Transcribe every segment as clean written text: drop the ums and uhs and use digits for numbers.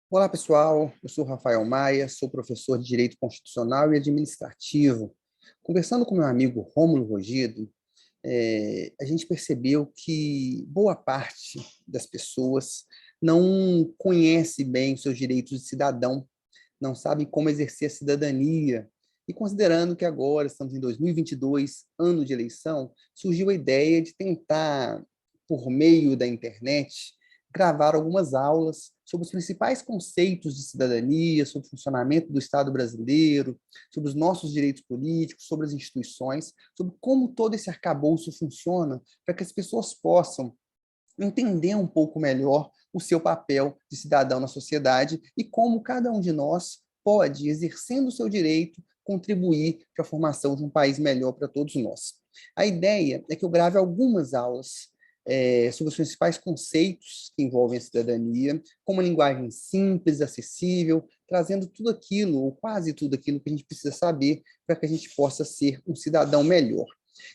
Olá, pessoal. Eu sou Rafael Maia, sou professor de Direito Constitucional e Administrativo. Conversando com meu amigo Rômulo Rogido, a gente percebeu que boa parte das pessoas não conhece bem os seus direitos de cidadão, não sabe como exercer a cidadania. E considerando que agora estamos em 2022, ano de eleição, surgiu a ideia de tentar, por meio da internet, gravar algumas aulas sobre os principais conceitos de cidadania, sobre o funcionamento do Estado brasileiro, sobre os nossos direitos políticos, sobre as instituições, sobre como todo esse arcabouço funciona, para que as pessoas possam entender um pouco melhor o seu papel de cidadão na sociedade e como cada um de nós pode, exercendo o seu direito, contribuir para a formação de um país melhor para todos nós. A ideia é que eu grave algumas aulas sobre os principais conceitos que envolvem a cidadania, com uma linguagem simples, acessível, trazendo tudo aquilo, ou quase tudo aquilo que a gente precisa saber para que a gente possa ser um cidadão melhor.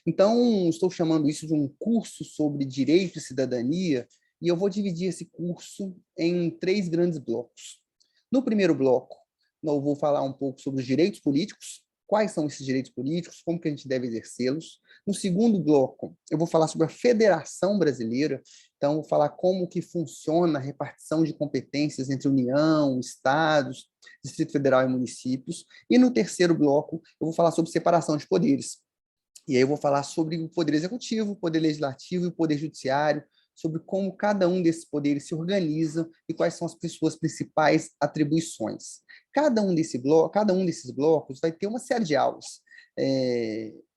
Então, estou chamando isso de um curso sobre direito e cidadania, e eu vou dividir esse curso em 3 grandes blocos. No primeiro bloco, eu vou falar um pouco sobre os direitos políticos, quais são esses direitos políticos, como que a gente deve exercê-los. No segundo bloco, eu vou falar sobre a Federação Brasileira, então vou falar como que funciona a repartição de competências entre União, Estados, Distrito Federal e municípios. E no terceiro bloco, eu vou falar sobre separação de poderes. E aí eu vou falar sobre o poder executivo, o poder legislativo e o poder judiciário, sobre como cada um desses poderes se organiza e quais são as suas principais atribuições. Cada um desses blocos vai ter uma série de aulas.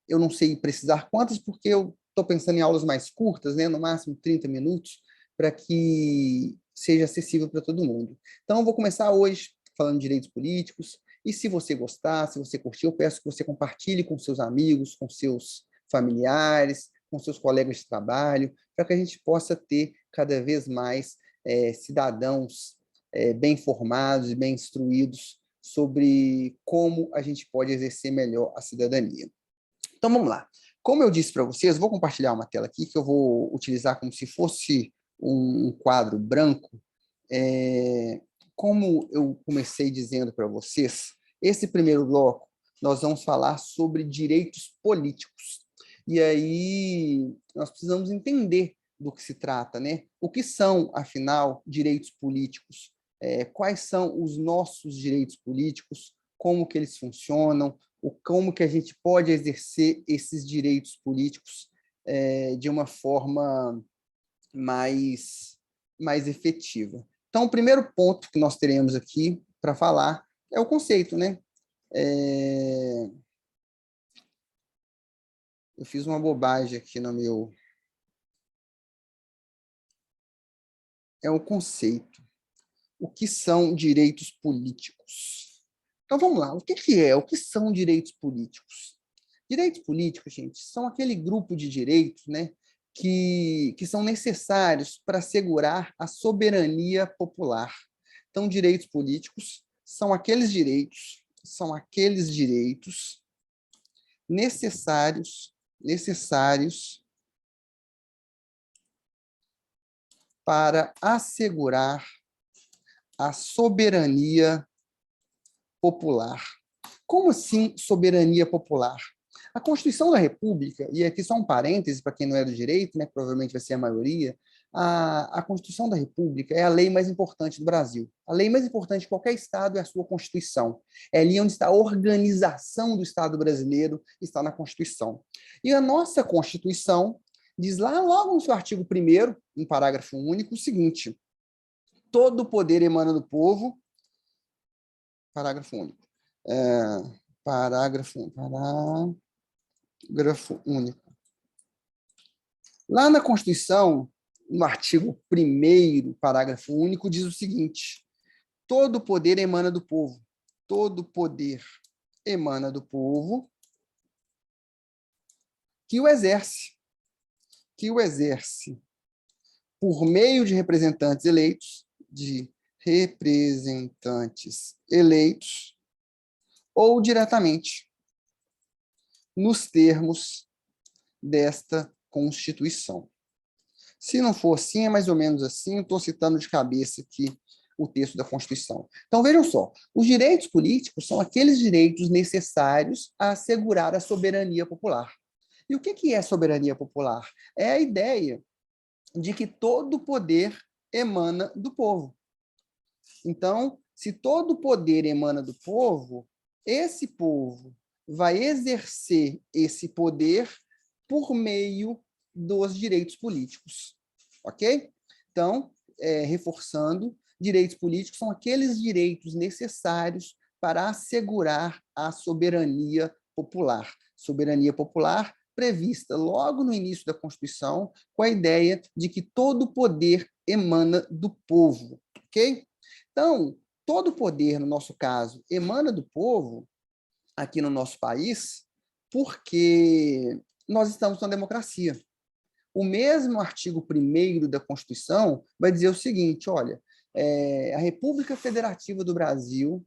Eu não sei precisar quantas, porque eu estou pensando em aulas mais curtas, né, no máximo 30 minutos, para que seja acessível para todo mundo. Então, eu vou começar hoje falando de direitos políticos, e se você gostar, se você curtir, eu peço que você compartilhe com seus amigos, com seus familiares, com seus colegas de trabalho, para que a gente possa ter cada vez mais cidadãos bem formados e bem instruídos sobre como a gente pode exercer melhor a cidadania. Então, vamos lá. Como eu disse para vocês, vou compartilhar uma tela aqui que eu vou utilizar como se fosse um quadro branco. Como eu comecei dizendo para vocês, esse primeiro bloco nós vamos falar sobre direitos políticos. E aí nós precisamos entender do que se trata, né? O que são, afinal, direitos políticos? Quais são os nossos direitos políticos? Como que eles funcionam? Como que a gente pode exercer esses direitos políticos de uma forma mais efetiva. Então, o primeiro ponto que nós teremos aqui para falar é o conceito, né? Eu fiz uma bobagem aqui no meu... É o conceito. O que são direitos políticos? Então, vamos lá. O que é? O que são direitos políticos? Direitos políticos, gente, são aquele grupo de direitos, né, que são necessários para assegurar a soberania popular. Então, direitos políticos são aqueles direitos necessários para assegurar a soberania popular. Como assim soberania popular? A Constituição da República, e aqui só um parêntese para quem não é do direito, né, provavelmente vai ser a maioria, a Constituição da República é a lei mais importante do Brasil. A lei mais importante de qualquer Estado é a sua Constituição. É ali onde está a organização do Estado brasileiro, está na Constituição. E a nossa Constituição diz lá, logo no seu artigo 1º, em parágrafo único, o seguinte: todo o poder emana do povo, parágrafo único, parágrafo único. Lá na Constituição, no artigo 1º, parágrafo único, diz o seguinte: todo poder emana do povo. Todo poder emana do povo que o exerce por meio de representantes eleitos ou diretamente, nos termos desta Constituição. Se não for assim, é mais ou menos assim. Estou citando de cabeça aqui o texto da Constituição. Então, vejam só, os direitos políticos são aqueles direitos necessários a assegurar a soberania popular. E o que é soberania popular? É a ideia de que todo poder emana do povo. Então, se todo poder emana do povo, esse povo vai exercer esse poder por meio dos direitos políticos. Ok? Então, reforçando, direitos políticos são aqueles direitos necessários para assegurar a soberania popular. Soberania popular prevista logo no início da Constituição, com a ideia de que todo poder emana do povo. Ok? Então, todo poder, no nosso caso, emana do povo, aqui no nosso país, porque nós estamos numa democracia. O mesmo artigo 1º da Constituição vai dizer o seguinte, olha, a República Federativa do Brasil,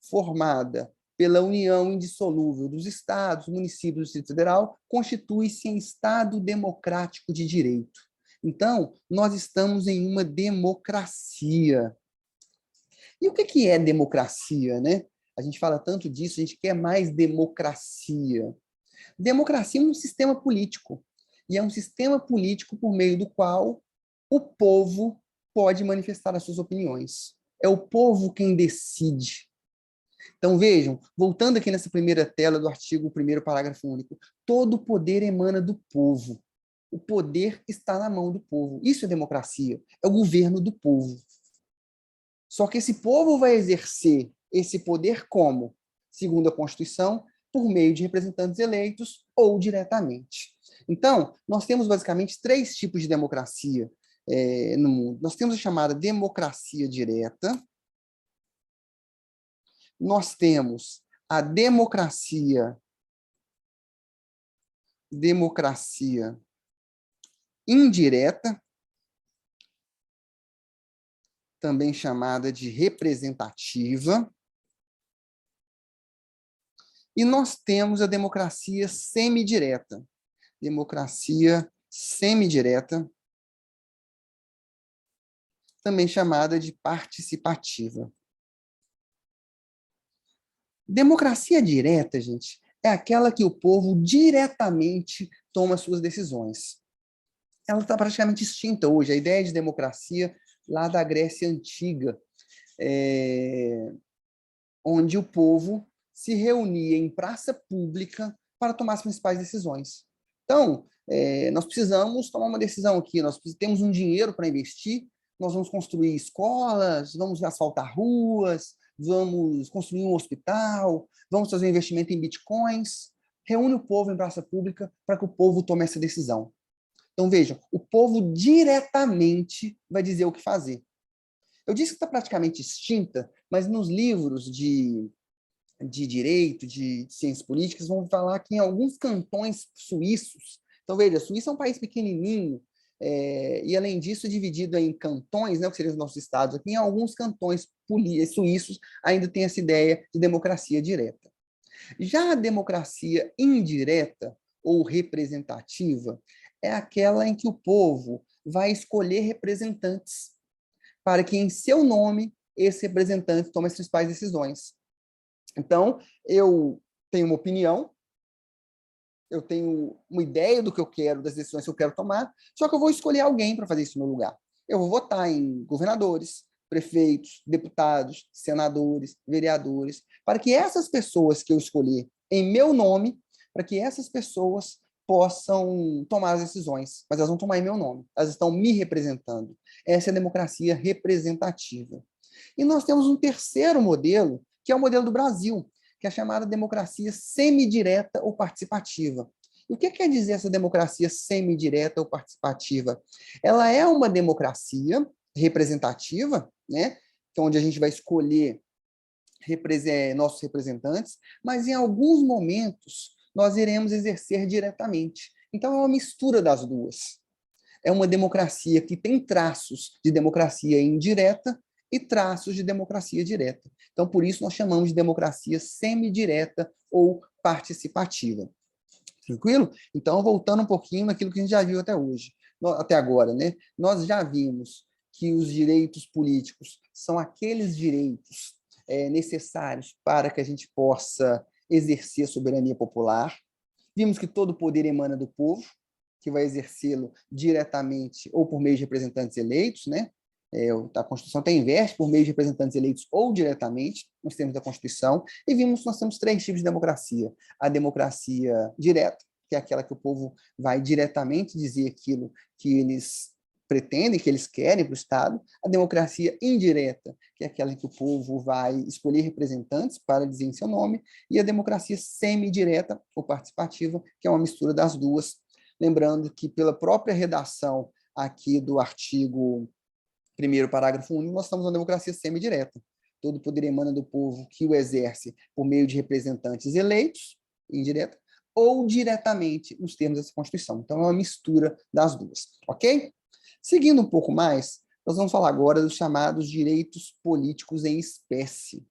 formada pela união indissolúvel dos estados, municípios do Distrito Federal, constitui-se em Estado democrático de direito. Então, nós estamos em uma democracia. E o que é democracia, né? A gente fala tanto disso, a gente quer mais democracia. Democracia é um sistema político, e é um sistema político por meio do qual o povo pode manifestar as suas opiniões. É o povo quem decide. Então, vejam, voltando aqui nessa primeira tela do artigo 1º, parágrafo único, todo poder emana do povo. O poder está na mão do povo. Isso é democracia, é o governo do povo. Só que esse povo vai exercer esse poder como? Segundo a Constituição, por meio de representantes eleitos ou diretamente. Então, nós temos basicamente 3 tipos de democracia no mundo. Nós temos a chamada democracia direta, nós temos a democracia indireta, também chamada de representativa, e nós temos a democracia semidireta. Democracia semidireta, também chamada de participativa. Democracia direta, gente, é aquela que o povo diretamente toma suas decisões. Ela está praticamente extinta hoje. A ideia de democracia lá da Grécia Antiga, onde o povo se reunia em praça pública para tomar as principais decisões. Então, nós precisamos tomar uma decisão aqui, nós temos um dinheiro para investir, nós vamos construir escolas, vamos asfaltar ruas, vamos construir um hospital, vamos fazer um investimento em bitcoins. Reúne o povo em praça pública para que o povo tome essa decisão. Então, vejam, o povo diretamente vai dizer o que fazer. Eu disse que está praticamente extinta, mas nos livros de direito, de ciências políticas, vão falar que em alguns cantões suíços, então veja, a Suíça é um país pequenininho, e além disso dividido em cantões, né, que seriam os nossos estados aqui, em alguns cantões suíços ainda tem essa ideia de democracia direta. Já a democracia indireta ou representativa é aquela em que o povo vai escolher representantes para que em seu nome esse representante tome as principais decisões. Então, eu tenho uma opinião, eu tenho uma ideia do que eu quero, das decisões que eu quero tomar, só que eu vou escolher alguém para fazer isso no meu lugar. Eu vou votar em governadores, prefeitos, deputados, senadores, vereadores, para que essas pessoas que eu escolher em meu nome, para que essas pessoas possam tomar as decisões, mas elas vão tomar em meu nome, elas estão me representando. Essa é a democracia representativa. E nós temos um terceiro modelo, que é o modelo do Brasil, que é a chamada democracia semidireta ou participativa. E o que quer dizer essa democracia semidireta ou participativa? Ela é uma democracia representativa, né, onde a gente vai escolher nossos representantes, mas em alguns momentos nós iremos exercer diretamente. Então é uma mistura das duas. É uma democracia que tem traços de democracia indireta e traços de democracia direta. Então, por isso, nós chamamos de democracia semidireta ou participativa. Tranquilo? Então, voltando um pouquinho naquilo que a gente já viu até hoje, até agora, né? Nós já vimos que os direitos políticos são aqueles direitos necessários para que a gente possa exercer a soberania popular. Vimos que todo o poder emana do povo, que vai exercê-lo diretamente ou por meio de representantes eleitos, né? A Constituição até inverte por meio de representantes eleitos ou diretamente, nos termos da Constituição, e vimos que nós temos 3 tipos de democracia. A democracia direta, que é aquela que o povo vai diretamente dizer aquilo que eles pretendem, que eles querem para o Estado. A democracia indireta, que é aquela que o povo vai escolher representantes para dizer em seu nome, e a democracia semidireta ou participativa, que é uma mistura das duas. Lembrando que, pela própria redação aqui do artigo 1º, parágrafo único, nós estamos numa democracia semidireta. Todo poder emana do povo que o exerce por meio de representantes eleitos, indireta, ou diretamente, nos termos dessa Constituição. Então, é uma mistura das duas, ok? Seguindo um pouco mais, nós vamos falar agora dos chamados direitos políticos em espécie.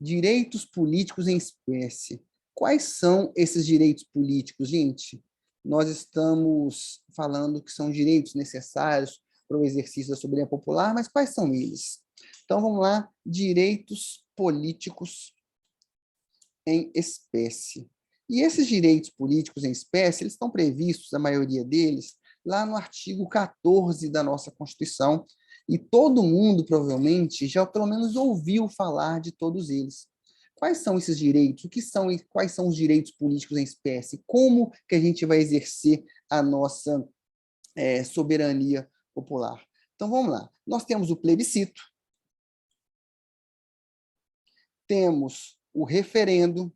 Direitos políticos em espécie. Quais são esses direitos políticos, gente? Nós estamos falando que são direitos necessários para o exercício da soberania popular, mas quais são eles? Então, vamos lá, direitos políticos em espécie. E esses direitos políticos em espécie, eles estão previstos, a maioria deles, lá no artigo 14 da nossa Constituição, e todo mundo, provavelmente, já pelo menos ouviu falar de todos eles. Quais são esses direitos? O que são e quais são os direitos políticos em espécie? Como que a gente vai exercer a nossa soberania popular? Então, vamos lá. Nós temos o plebiscito, temos o referendo,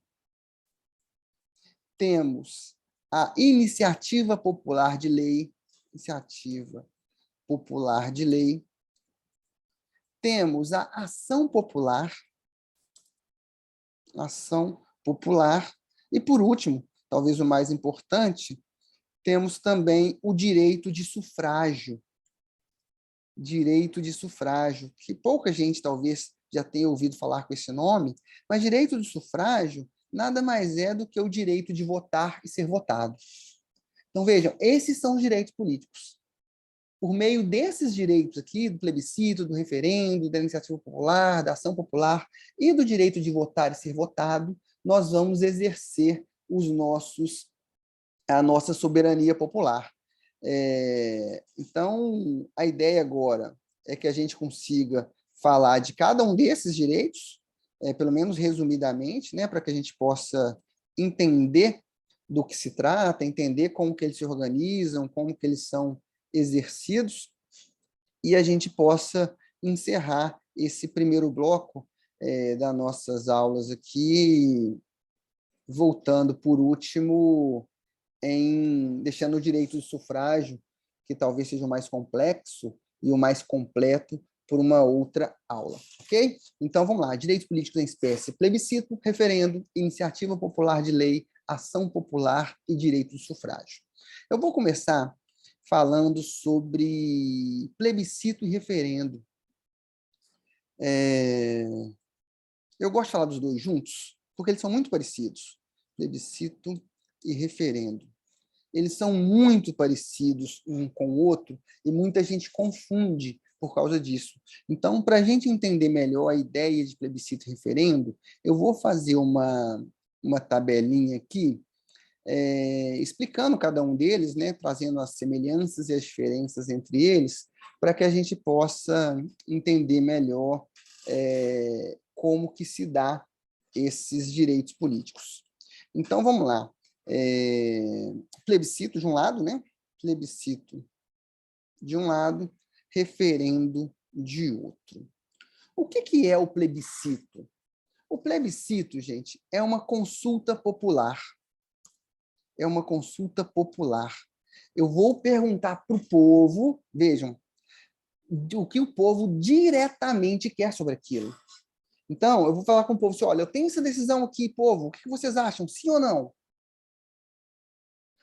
temos a iniciativa popular de lei, temos a ação popular, e, por último, talvez o mais importante, temos também o direito de sufrágio, que pouca gente talvez já tenha ouvido falar com esse nome, mas direito de sufrágio nada mais é do que o direito de votar e ser votado. Então, vejam, esses são os direitos políticos. Por meio desses direitos aqui, do plebiscito, do referendo, da iniciativa popular, da ação popular e do direito de votar e ser votado, nós vamos exercer a nossa soberania popular. Então, a ideia agora é que a gente consiga falar de cada um desses direitos, pelo menos resumidamente, né, para que a gente possa entender do que se trata, entender como que eles se organizam, como que eles são exercidos, e a gente possa encerrar esse primeiro bloco das nossas aulas aqui, voltando, por último, deixando o direito de sufrágio, que talvez seja o mais complexo e o mais completo, por uma outra aula, ok? Então, vamos lá. Direitos políticos em espécie: plebiscito, referendo, iniciativa popular de lei, ação popular e direito de sufrágio. Eu vou começar falando sobre plebiscito e referendo. Eu gosto de falar dos dois juntos, porque eles são muito parecidos. Plebiscito e referendo. Eles são muito parecidos um com o outro e muita gente confunde por causa disso. Então, para a gente entender melhor a ideia de plebiscito e referendo, eu vou fazer uma tabelinha aqui, explicando cada um deles, né, trazendo as semelhanças e as diferenças entre eles, para que a gente possa entender melhor como que se dá esses direitos políticos. Então, vamos lá. Plebiscito de um lado, né? Plebiscito de um lado, referendo de outro. O que é o plebiscito? O plebiscito, gente, é uma consulta popular. Eu vou perguntar para o povo, vejam, o que o povo diretamente quer sobre aquilo. Então, eu vou falar com o povo assim: olha, eu tenho essa decisão aqui, povo, o que vocês acham? Sim ou não?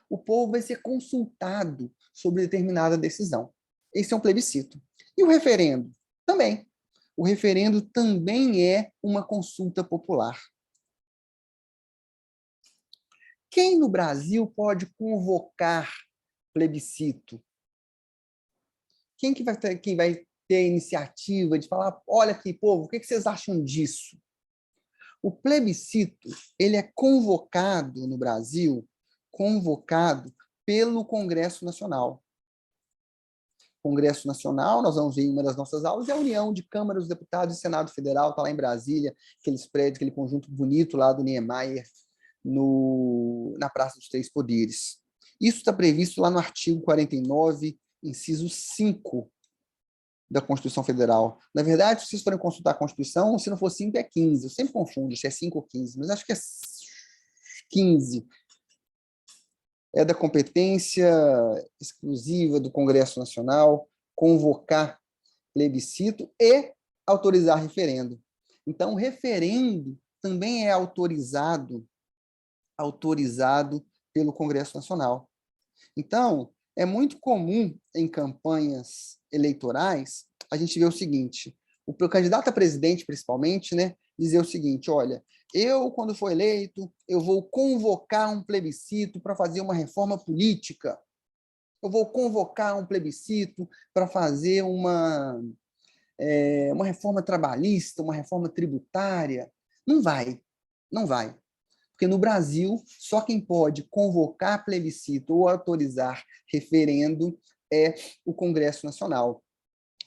O povo vai ser consultado sobre determinada decisão. Esse é um plebiscito. E o referendo? Também. O referendo também é uma consulta popular. Quem no Brasil pode convocar plebiscito? quem vai ter a iniciativa de falar, olha aqui, povo, o que vocês acham disso? O plebiscito, ele é convocado no Brasil, convocado pelo Congresso Nacional. Congresso Nacional, nós vamos ver em uma das nossas aulas, é a União de Câmara dos Deputados e Senado Federal, está lá em Brasília, aqueles prédios, aquele conjunto bonito lá do Niemeyer, na Praça dos Três Poderes. Isso está previsto lá no artigo 49, inciso 5 da Constituição Federal. Na verdade, se vocês forem consultar a Constituição, se não for 5, é 15. Eu sempre confundo se é 5 ou 15, mas acho que é 15. É da competência exclusiva do Congresso Nacional convocar plebiscito e autorizar referendo. Então, referendo também é autorizado pelo Congresso Nacional. Então, é muito comum em campanhas eleitorais a gente ver o seguinte, o candidato a presidente, principalmente, né, dizer o seguinte, olha, eu, quando for eleito, eu vou convocar um plebiscito para fazer uma reforma política, eu vou convocar um plebiscito para fazer uma reforma trabalhista, uma reforma tributária. Não vai, não vai. Porque no Brasil, só quem pode convocar plebiscito ou autorizar referendo é o Congresso Nacional.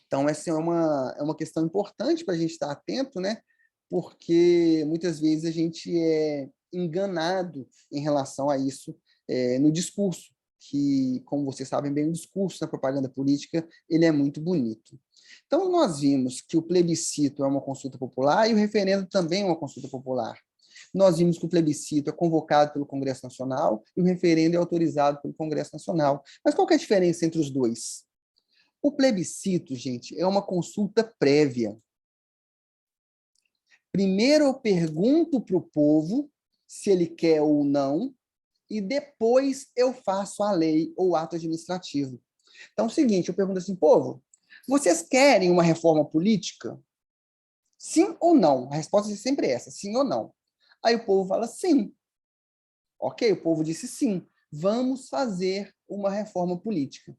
Então, essa é uma questão importante para a gente estar atento, né? Porque muitas vezes a gente é enganado em relação a isso no discurso, que, como vocês sabem bem, o discurso na propaganda política ele é muito bonito. Então, nós vimos que o plebiscito é uma consulta popular e o referendo também é uma consulta popular. Nós vimos que o plebiscito é convocado pelo Congresso Nacional e o referendo é autorizado pelo Congresso Nacional. Mas qual que é a diferença entre os dois? O plebiscito, gente, é uma consulta prévia. Primeiro eu pergunto para o povo se ele quer ou não, e depois eu faço a lei ou ato administrativo. Então é o seguinte, eu pergunto assim, povo, vocês querem uma reforma política? Sim ou não? A resposta é sempre essa, sim ou não. Aí o povo fala sim. Ok, o povo disse sim. Vamos fazer uma reforma política.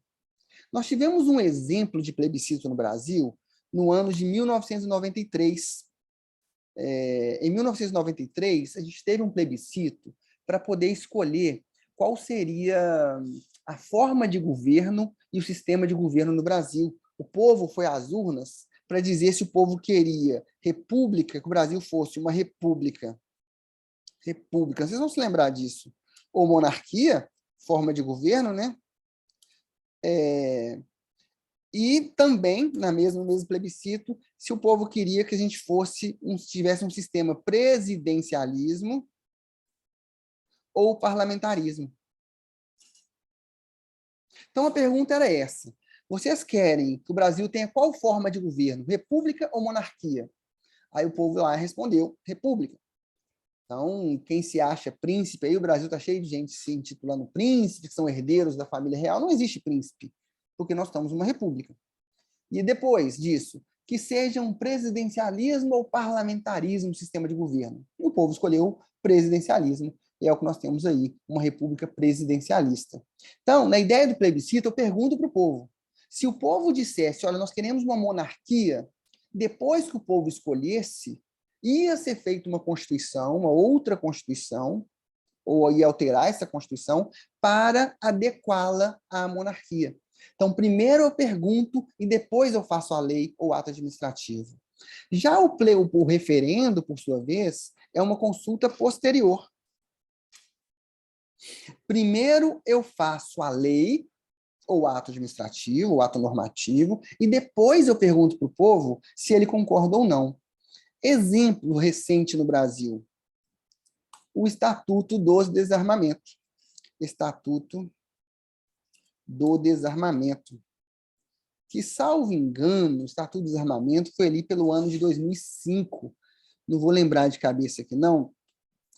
Nós tivemos um exemplo de plebiscito no Brasil no ano de 1993. Em 1993, a gente teve um plebiscito para poder escolher qual seria a forma de governo e o sistema de governo no Brasil. O povo foi às urnas para dizer se o povo queria república, que o Brasil fosse uma república. República, vocês vão se lembrar disso. Ou monarquia, forma de governo, né? E também, no mesmo plebiscito, se o povo queria que a gente tivesse um sistema presidencialismo ou parlamentarismo. Então, a pergunta era essa. Vocês querem que o Brasil tenha qual forma de governo? República ou monarquia? Aí o povo lá respondeu, república. Então, quem se acha príncipe, aí o Brasil está cheio de gente se intitulando príncipe, que são herdeiros da família real. Não existe príncipe, porque nós estamos numa república. E depois disso, que seja um presidencialismo ou parlamentarismo, sistema de governo. E o povo escolheu presidencialismo, e é o que nós temos aí, uma república presidencialista. Então, na ideia do plebiscito, eu pergunto para o povo, se o povo dissesse, olha, nós queremos uma monarquia, depois que o povo escolhesse, ia ser feita uma Constituição, uma outra Constituição, ou ia alterar essa Constituição para adequá-la à monarquia. Então, primeiro eu pergunto e depois eu faço a lei ou ato administrativo. Já o referendo, por sua vez, é uma consulta posterior. Primeiro eu faço a lei ou ato administrativo, ou ato normativo, e depois eu pergunto para o povo se ele concorda ou não. Exemplo recente no Brasil, o Estatuto do Desarmamento. Estatuto do Desarmamento, que, salvo engano, o Estatuto do Desarmamento foi ali pelo ano de 2005, não vou lembrar de cabeça aqui não,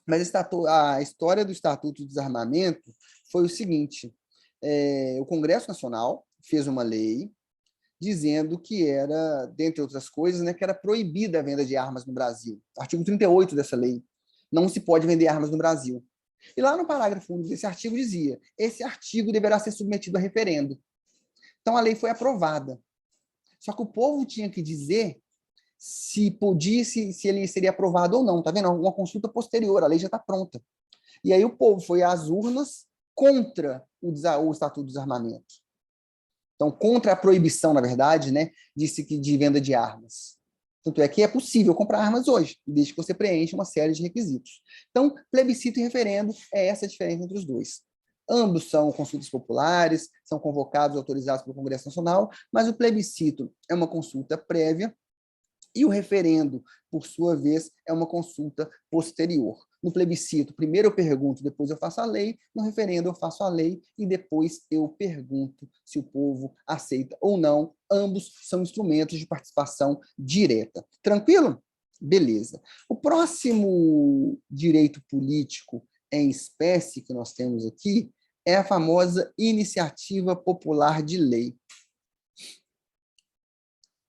mas a história do Estatuto do Desarmamento foi o seguinte, o Congresso Nacional fez uma lei dizendo que era, dentre outras coisas, né, que era proibida a venda de armas no Brasil. Artigo 38 dessa lei. Não se pode vender armas no Brasil. E lá no parágrafo 1 desse artigo dizia, esse artigo deverá ser submetido a referendo. Então, a lei foi aprovada. Só que o povo tinha que dizer se podia, se ele seria aprovado ou não, tá vendo? Uma consulta posterior, a lei já está pronta. E aí o povo foi às urnas contra o Estatuto do Desarmamento. Então, contra a proibição, na verdade, né, de venda de armas. Tanto é que é possível comprar armas hoje, desde que você preencha uma série de requisitos. Então, plebiscito e referendo é essa a diferença entre os dois. Ambos são consultas populares, são convocados e autorizados pelo Congresso Nacional, mas o plebiscito é uma consulta prévia e o referendo, por sua vez, é uma consulta posterior. No plebiscito, primeiro eu pergunto, depois eu faço a lei. No referendo, eu faço a lei e depois eu pergunto se o povo aceita ou não. Ambos são instrumentos de participação direta. Tranquilo? Beleza. O próximo direito político em espécie que nós temos aqui é a famosa iniciativa popular de lei.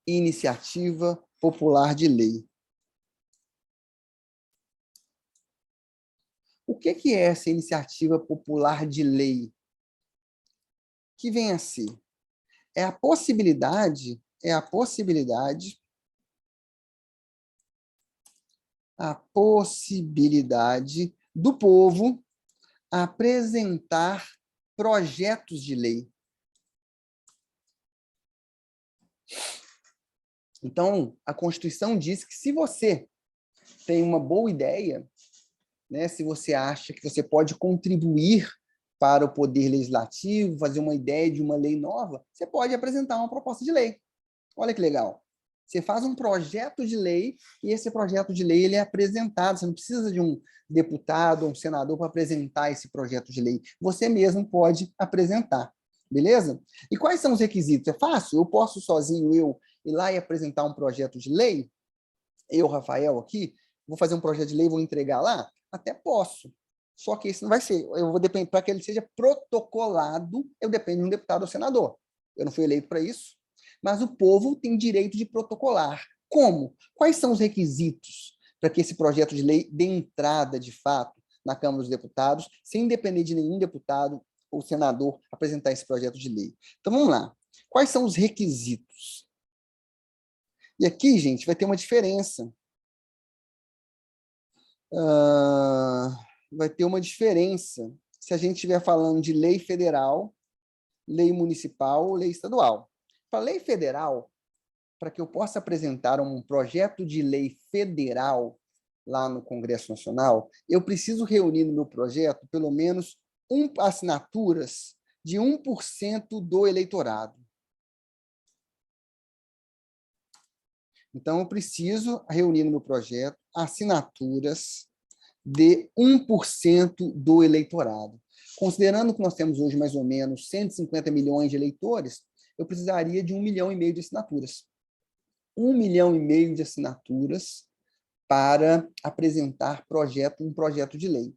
Iniciativa popular de lei. O que é essa iniciativa popular de lei? Que vem a ser? É a possibilidade do povo apresentar projetos de lei. Então, a Constituição diz que se você tem uma boa ideia, né, se você acha que você pode contribuir para o poder legislativo, fazer uma ideia de uma lei nova, você pode apresentar uma proposta de lei. Olha que legal. Você faz um projeto de lei e esse projeto de lei ele é apresentado. Você não precisa de um deputado ou um senador para apresentar esse projeto de lei. Você mesmo pode apresentar. Beleza? E quais são os requisitos? É fácil? Eu posso sozinho, eu, ir lá e apresentar um projeto de lei? Eu, Rafael, aqui, vou fazer um projeto de lei e vou entregar lá? Até posso. Só que isso não vai ser. Eu vou depender, para que ele seja protocolado, eu dependo de um deputado ou senador. Eu não fui eleito para isso. Mas o povo tem direito de protocolar. Como? Quais são os requisitos para que esse projeto de lei dê entrada, de fato, na Câmara dos Deputados, sem depender de nenhum deputado ou senador apresentar esse projeto de lei? Então, vamos lá. Quais são os requisitos? E aqui, gente, vai ter uma diferença. Vai ter uma diferença se a gente estiver falando de lei federal, lei municipal ou lei estadual. Para lei federal, para que eu possa apresentar um projeto de lei federal lá no Congresso Nacional, eu preciso reunir no meu projeto pelo menos assinaturas de 1% do eleitorado. Então, eu preciso reunir no meu projeto assinaturas de 1% do eleitorado. Considerando que nós temos hoje mais ou menos 150 milhões de eleitores, eu precisaria de 1,5 milhão de assinaturas. 1,5 milhão de assinaturas para apresentar um projeto de lei.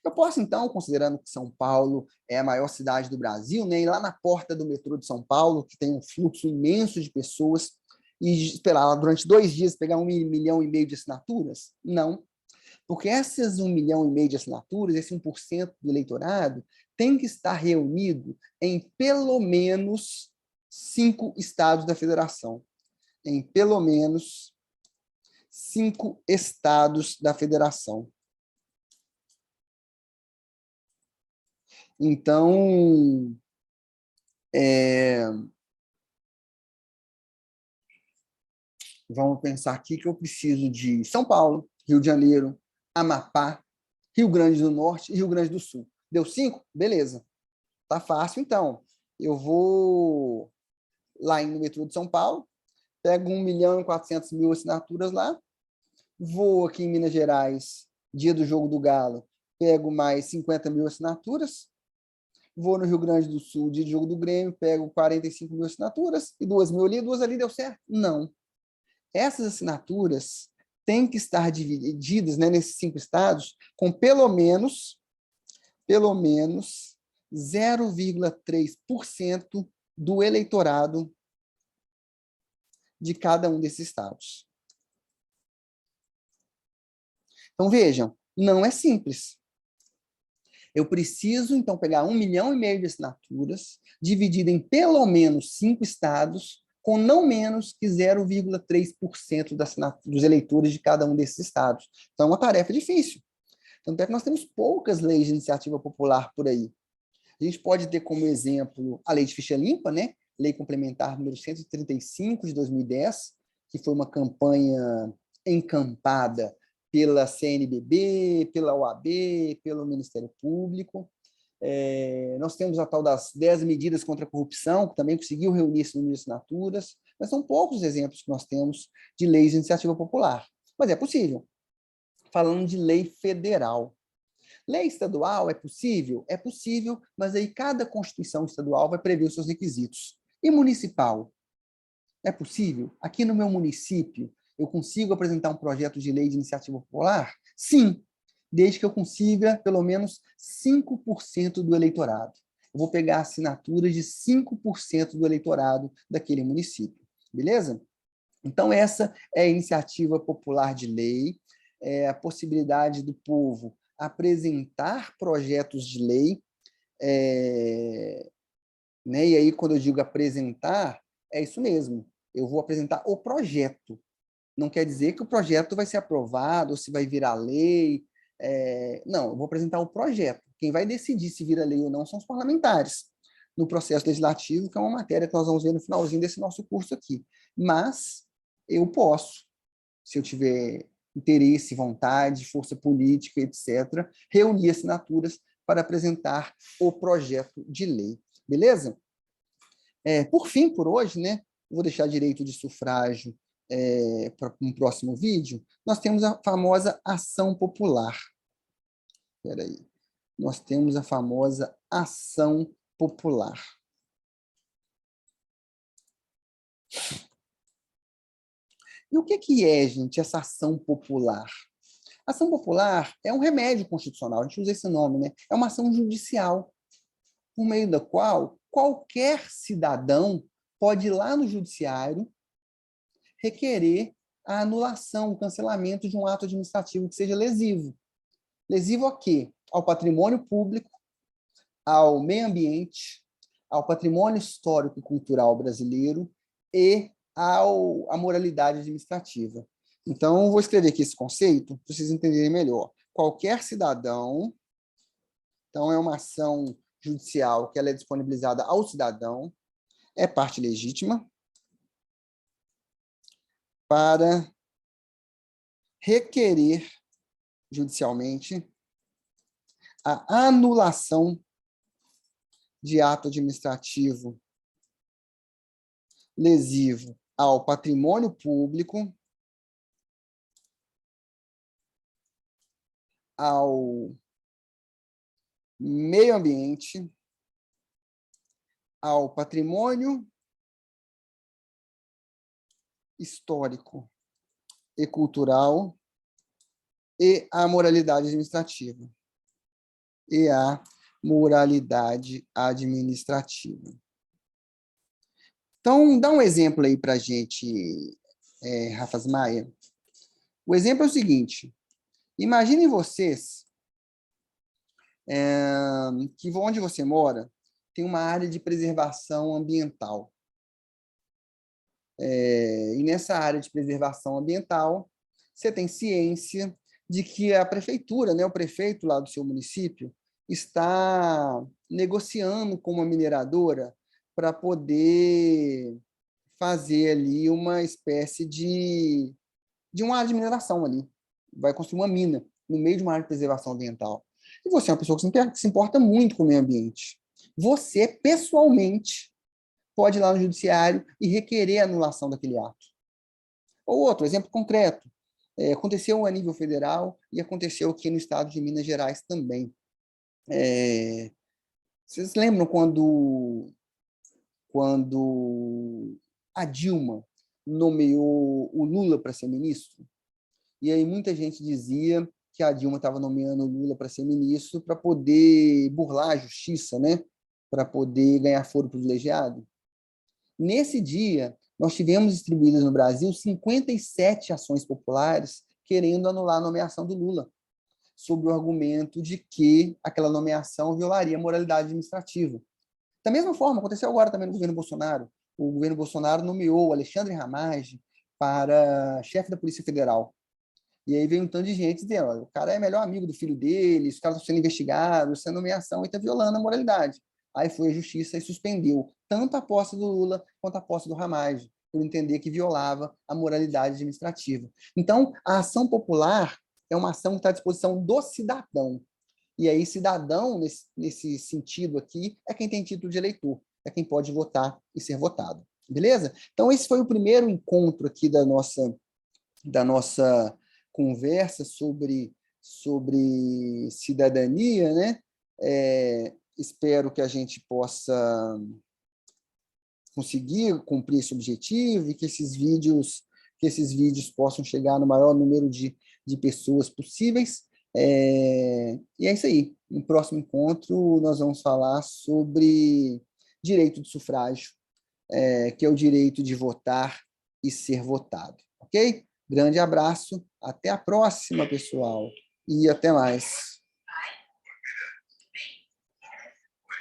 Eu posso, então, considerando que São Paulo é a maior cidade do Brasil, né, ir lá na porta do metrô de São Paulo, que tem um fluxo imenso de pessoas, e esperar lá durante 2 dias pegar 1,5 milhão de assinaturas? Não. Porque essas 1,5 milhão de assinaturas, esse 1% do eleitorado, tem que estar reunido em pelo menos 5 estados da federação. Em pelo menos 5 estados da federação. Então, vamos pensar aqui que eu preciso de São Paulo, Rio de Janeiro, Amapá, Rio Grande do Norte e Rio Grande do Sul. Deu 5? Beleza. Tá fácil, então. Eu vou lá no metrô de São Paulo, pego 1.400.000 assinaturas lá, vou aqui em Minas Gerais, dia do Jogo do Galo, pego mais 50 mil assinaturas, vou no Rio Grande do Sul, dia do Jogo do Grêmio, pego 45 mil assinaturas, e 2.000 ali, 2 ali, deu certo? Não. Essas assinaturas têm que estar divididas, né, nesses 5 estados com pelo menos 0,3% do eleitorado de cada um desses estados. Então, vejam, não é simples. Eu preciso, então, pegar 1,5 milhão de assinaturas, dividido em pelo menos 5 estados, com não menos que 0,3% dos eleitores de cada um desses estados. Então, é uma tarefa difícil. Tanto é que nós temos poucas leis de iniciativa popular por aí. A gente pode ter como exemplo a Lei de Ficha Limpa, né? Lei Complementar número 135 de 2010, que foi uma campanha encampada pela CNBB, pela OAB, pelo Ministério Público. Nós temos a tal das 10 medidas contra a corrupção, que também conseguiu reunir esse número de assinaturas, mas são poucos exemplos que nós temos de leis de iniciativa popular. Mas é possível. Falando de lei federal. Lei estadual é possível? É possível, mas aí cada Constituição estadual vai prever os seus requisitos. E municipal? É possível? Aqui no meu município, eu consigo apresentar um projeto de lei de iniciativa popular? Sim, desde que eu consiga pelo menos 5% do eleitorado. Eu vou pegar assinaturas de 5% do eleitorado daquele município. Beleza? Então, essa é a iniciativa popular de lei, é a possibilidade do povo apresentar projetos de lei, né? E aí, quando eu digo apresentar, é isso mesmo. Eu vou apresentar o projeto. Não quer dizer que o projeto vai ser aprovado, ou se vai virar lei. Não, eu vou apresentar o projeto. Quem vai decidir se vira lei ou não são os parlamentares, no processo legislativo, que é uma matéria que nós vamos ver no finalzinho desse nosso curso aqui. Mas eu posso, se eu tiver interesse, vontade, força política, etc., reunir assinaturas para apresentar o projeto de lei. Beleza? Por fim, por hoje, né, vou deixar direito de sufrágio para um próximo vídeo. Nós temos a famosa ação popular. Espera aí. Nós temos a famosa ação popular. E o que é, gente, essa ação popular? A ação popular é um remédio constitucional, a gente usa esse nome, né? É uma ação judicial, por meio da qual qualquer cidadão pode ir lá no judiciário requerer a anulação, o cancelamento de um ato administrativo que seja lesivo. Lesivo a quê? Ao patrimônio público, ao meio ambiente, ao patrimônio histórico e cultural brasileiro e à moralidade administrativa. Então, vou escrever aqui esse conceito para vocês entenderem melhor. Qualquer cidadão, então é uma ação judicial que ela é disponibilizada ao cidadão, é parte legítima para requerer judicialmente a anulação de ato administrativo lesivo ao patrimônio público, ao meio ambiente, ao patrimônio histórico e cultural e à moralidade administrativa. E à moralidade administrativa. Então, dá um exemplo aí para a gente, Rafas Maia. O exemplo é o seguinte: imaginem vocês que onde você mora tem uma área de preservação ambiental. E nessa área de preservação ambiental, você tem ciência de que a prefeitura, né, o prefeito lá do seu município, está negociando com uma mineradora para poder fazer ali uma espécie de uma área de mineração ali. Vai construir uma mina no meio de uma área de preservação ambiental. E você é uma pessoa que se importa muito com o meio ambiente. Você, pessoalmente, pode ir lá no judiciário e requerer a anulação daquele ato. Ou outro, exemplo concreto. Aconteceu a nível federal e aconteceu aqui no estado de Minas Gerais também. Vocês lembram quando a Dilma nomeou o Lula para ser ministro? E aí muita gente dizia que a Dilma estava nomeando o Lula para ser ministro para poder burlar a justiça, né? Para poder ganhar foro privilegiado. Nesse dia, nós tivemos distribuídas no Brasil 57 ações populares querendo anular a nomeação do Lula. sob o argumento de que aquela nomeação violaria a moralidade administrativa. Da mesma forma, aconteceu agora também no governo Bolsonaro. O governo Bolsonaro nomeou Alexandre Ramagem para chefe da Polícia Federal. E aí veio um tanto de gente dizendo, olha, o cara é melhor amigo do filho dele, os caras estão sendo investigados, essa nomeação está violando a moralidade. Aí foi a justiça e suspendeu tanto a posse do Lula quanto a posse do Ramagem, por entender que violava a moralidade administrativa. Então, a ação popular é uma ação que está à disposição do cidadão. E aí, cidadão, nesse sentido aqui, é quem tem título de eleitor, é quem pode votar e ser votado. Beleza? Então, esse foi o primeiro encontro aqui da nossa conversa sobre cidadania, né? Espero que a gente possa conseguir cumprir esse objetivo e que esses vídeos possam chegar no maior número de pessoas possíveis. E é isso aí. No próximo encontro, nós vamos falar sobre direito de sufrágio, que é o direito de votar e ser votado. Ok? Grande abraço, até a próxima, pessoal, e até mais.